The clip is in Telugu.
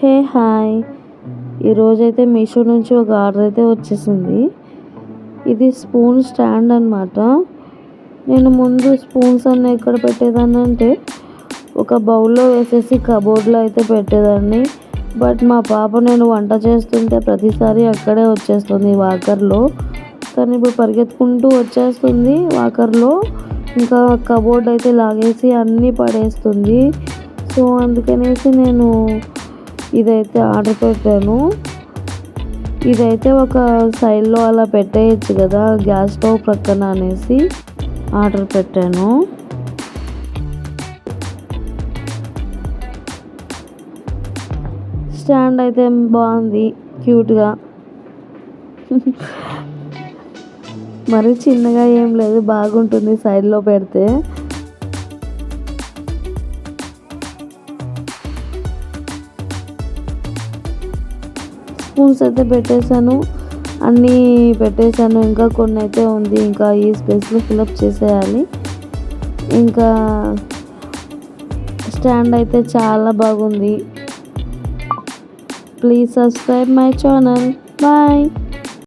Hey hi. ఈరోజైతే మీషో నుంచి ఒక ఆర్డర్ అయితే వచ్చేసింది. ఇది స్పూన్ స్టాండ్ అనమాట. నేను ముందు స్పూన్స్ అన్నీ ఎక్కడ పెట్టేదాన్ని అంటే ఒక బౌల్లో వేసేసి కబోర్డ్లో అయితే పెట్టేదాన్ని. బట్ మా పాప నేను వంట చేస్తుంటే ప్రతిసారి అక్కడే వచ్చేస్తుంది వాకర్లో. తను ఇప్పుడు పరిగెత్తుకుంటూ వచ్చేస్తుంది వాకర్లో. ఇంకా కబోర్డ్ అయితే లాగేసి అన్నీ పడేస్తుంది. సో అందుకనేసి నేను ఇదైతే ఆర్డర్ పెట్టాను. ఇదైతే ఒక సైడ్లో అలా పెట్టేయచ్చు కదా గ్యాస్ స్టవ్ ప్రక్కన అనేసి ఆర్డర్ పెట్టాను. స్టాండ్ అయితే బాగుంది, క్యూట్గా. మరి చిన్నగా ఏం లేదు, బాగుంటుంది సైడ్లో పెడితే. స్పూన్స్ అయితే పెట్టేశాను, అన్నీ పెట్టేశాను. ఇంకా కొన్ని అయితే ఉంది, ఇంకా ఈ స్పేస్లో ఫిలప్ చేసేయాలి. ఇంకా స్టాండ్ అయితే చాలా బాగుంది. Please subscribe my channel. Bye.